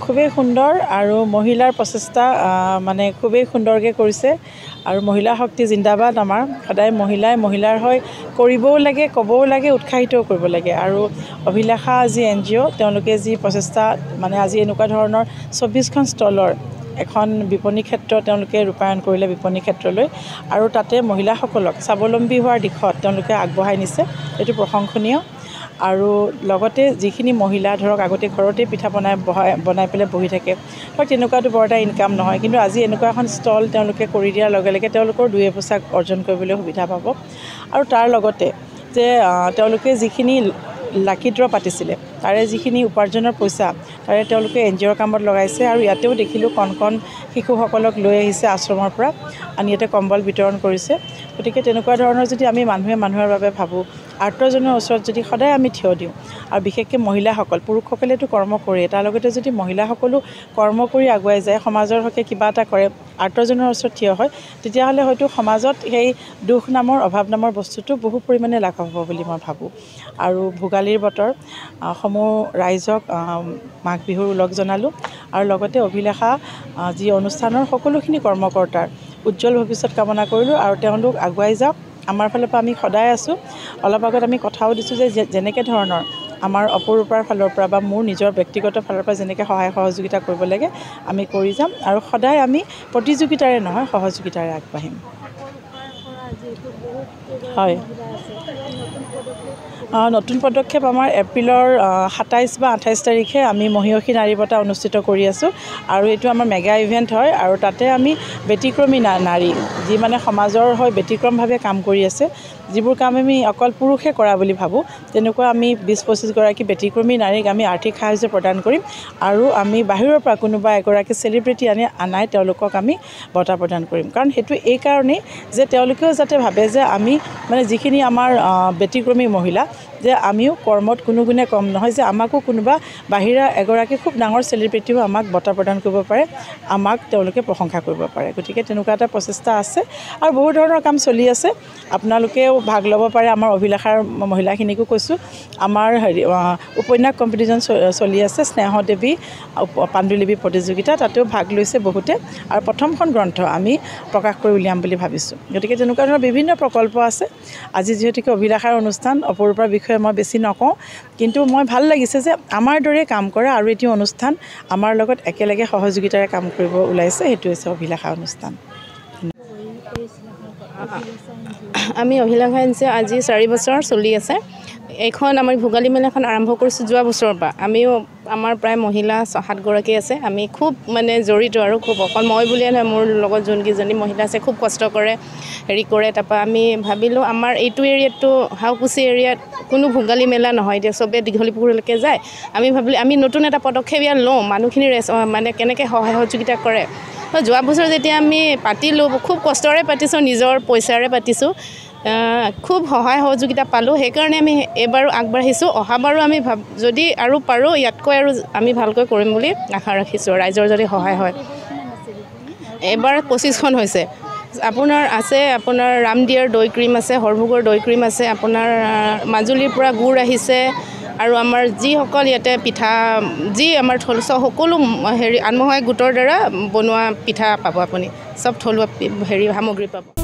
খুবেই সুন্দৰ আৰু মহিলাৰ প্ৰচেষ্টা মানে খুবেই সুন্দৰকৈ কৰিছে আৰু মহিলা শক্তি জিন্দাবাদ আমাৰ সদায় মহিলাৰ হৈ কৰিবও লাগে ক'বও লাগে উৎসাহিতও কৰিব লাগে আৰু অভিলাষা যি NGO তেওঁলোকে যি প্ৰচেষ্টা মানে আজি এনেকুৱা ধৰণৰ 24খন ষ্টলৰ এখন বিপণী ক্ষেত্ৰ তেওঁলোকে ৰূপায়ণ কৰিলে বিপণী ক্ষেত্ৰলৈ আৰু তাতে মহিলাসকলক স্বাৱলম্বী হোৱাৰ দিশত তেওঁলোকে আগবঢ়াই নিছে এইটো প্ৰশংসনীয় আৰু লগতে যিখিনি মহিলা ধৰক আগতে ঘৰতে পিঠা বনাই পেলাই বহি থাকে ধৰক তেনেকুৱাটো বৰ এটা ইনকাম নহয় কিন্তু আজি এনেকুৱা এখন ষ্টল তেওঁলোকে কৰি দিয়াৰ লগে লগে তেওঁলোকৰ দুই এপইচা অৰ্জন কৰিবলৈ সুবিধা পাব আৰু তাৰ লগতে যে তেওঁলোকে যিখিনি লাকি ড্ৰ পাতিছিলে তাৰে যিখিনি উপাৰ্জনৰ পইচা তাৰে তেওঁলোকে NGOৰ কামত লগাইছে আৰু ইয়াতেও দেখিলোঁ কণ শিশুসকলক লৈ আহিছে আশ্ৰমৰ পৰা আনি ইয়াতে কম্বল বিতৰণ কৰিছে গতিকে তেনেকুৱা ধৰণৰ যদি আমি মানুহৰ বাবে ভাবোঁ আৰ্তজনৰ ওচৰত যদি সদায় আমি থিয় দিওঁ আৰু বিশেষকৈ মহিলাসকল পুৰুষসকলেতো কৰ্ম কৰে তাৰ লগতে যদি মহিলাসকলো কৰ্ম কৰি আগুৱাই যায় সমাজৰ হকে কিবা এটা কৰে আৰ্তজনৰ ওচৰত থিয় হয় তেতিয়াহ'লে হয়তো সমাজত সেই দুখ নামৰ অভাৱ নামৰ বস্তুটো বহু পৰিমাণে লাঘৱ হ'ব বুলি মই ভাবোঁ আৰু ভোগালীৰ বতৰ সমূহ ৰাইজক মাঘ বিহুৰ ওলগ জনালোঁ আৰু লগতে অভিলাষা যি অনুষ্ঠানৰ সকলোখিনি কৰ্মকৰ্তাৰ উজ্জ্বল ভৱিষ্যত কামনা কৰিলোঁ আৰু তেওঁলোক আগুৱাই যাওক আমাৰ ফালৰ পৰা আমি সদায় আছোঁ অলপ আগত আমি কথাও দিছোঁ যে যেনেকৈ ধৰণৰ আমাৰ অপৰূপাৰ ফালৰ পৰা বা মোৰ নিজৰ ব্যক্তিগত ফালৰ পৰা যেনেকৈ সহায় সহযোগিতা কৰিব লাগে আমি কৰি যাম আৰু সদায় আমি প্ৰতিযোগিতাৰে নহয় সহযোগিতাৰে আগবাঢ়িম হয় নতুন পদক্ষেপ আমাৰ এপ্ৰিলৰ 27 বা 28 তাৰিখে আমি মহিয়সী নাৰী বঁটা অনুষ্ঠিত কৰি আছোঁ আৰু এইটো আমাৰ মেগা ইভেণ্ট হয় আৰু তাতে আমি ব্যতিক্ৰমী নাৰী যি মানে সমাজৰ হৈ ব্যতিক্ৰমভাৱে কাম কৰি আছে যিবোৰ কাম আমি অকল পুৰুষে কৰা বুলি ভাবোঁ তেনেকুৱা আমি 20-25 গৰাকী ব্যতিক্ৰমী নাৰীক আমি আৰ্থিক সাহায্য প্ৰদান কৰিম আৰু আমি বাহিৰৰ পৰা কোনোবা এগৰাকী চেলিব্ৰিটি আনাই তেওঁলোকক আমি বঁটা প্ৰদান কৰিম কাৰণ সেইটো এই কাৰণেই যে তেওঁলোকেও যাতে ভাবে যে আমি মানে যিখিনি আমাৰ ব্যতিক্ৰমী মহিলা যে আমিও কৰ্মত কোনো গুণে কম নহয় যে আমাকো কোনোবা বাহিৰা এগৰাকী খুব ডাঙৰ চেলিব্ৰিটিও আমাক বঁটা প্ৰদান কৰিব পাৰে আমাক তেওঁলোকে প্ৰশংসা কৰিব পাৰে গতিকে তেনেকুৱা এটা প্ৰচেষ্টা আছে আৰু বহু ধৰণৰ কাম চলি আছে আপোনালোকেও ভাগ ল'ব পাৰে আমাৰ অভিলাষাৰ মহিলাখিনিকো কৈছোঁ আমাৰ উপন্যাস কম্পিটিশ্যন চলি আছে স্নেহদেৱী পাণ্ডুলিপি প্ৰতিযোগিতা তাতেও ভাগ লৈছে বহুতে আৰু প্ৰথমখন গ্ৰন্থ আমি প্ৰকাশ কৰি উলিয়াম বুলি ভাবিছোঁ গতিকে তেনেকুৱা ধৰণৰ বিভিন্ন প্ৰকল্প আছে আজি যিহেতুকে অভিলাষাৰ অনুষ্ঠান অপৰূপাৰ বিষয়ে মই বেছি নকওঁ কিন্তু মই ভাল লাগিছে যে আমাৰ দৰে কাম কৰা আৰু এটি অনুষ্ঠান আমাৰ লগত একেলগে সহযোগিতাৰে কাম কৰিব ওলাইছে সেইটো হৈছে অভিলাষা অনুষ্ঠান আমি অভিলাষা NGO আজি 4 বছৰ চলি আছে এইখন আমাৰ ভোগালী মেলাখন আৰম্ভ কৰিছোঁ যোৱা বছৰৰ পৰা আমিও আমাৰ প্ৰায় মহিলা 6-7 গৰাকী আছে আমি খুব মানে জড়িত আৰু খুব অকল মই বুলিয়ে নহয় মোৰ লগত যোনকেইজনী মহিলা আছে খুব কষ্ট কৰে কৰে তাৰপৰা আমি ভাবিলোঁ আমাৰ এইটো এৰিয়াততো হাউকুচি এৰিয়াত কোনো ভোগালী মেলা নহয় এতিয়া চবে দীঘলী পুখুৰীলৈকে যায় আমি ভাবিলোঁ আমি নতুন এটা পদক্ষেপ ইয়াত লওঁ মানুহখিনি মানে কেনেকৈ সহায় সহযোগিতা কৰে যোৱা বছৰ যেতিয়া আমি পাতিলোঁ খুব কষ্টৰে পাতিছোঁ নিজৰ পইচাৰে পাতিছোঁ খুব সহায় সহযোগিতা পালোঁ সেইকাৰণে আমি এবাৰো আগবাঢ়িছোঁ অহাবাৰো আমি যদি আৰু পাৰোঁ ইয়াতকৈ আৰু আমি ভালকৈ কৰিম বুলি আশা ৰাখিছোঁ ৰাইজৰ যদি সহায় হয় এবাৰ 25খন হৈছে আপোনাৰ ৰামদিয়াৰ দৈ ক্ৰীম আছে হৰভোগৰ দৈ ক্ৰীম আছে আপোনাৰ মাজুলীৰ পৰা গুড় আহিছে আৰু আমাৰ যিসকল ইয়াতে পিঠা যি আমাৰ সকলো আত্মসহায়ক গোটৰ দ্বাৰা বনোৱা পিঠা পাব আপুনি চব থলুৱা সামগ্ৰী পাব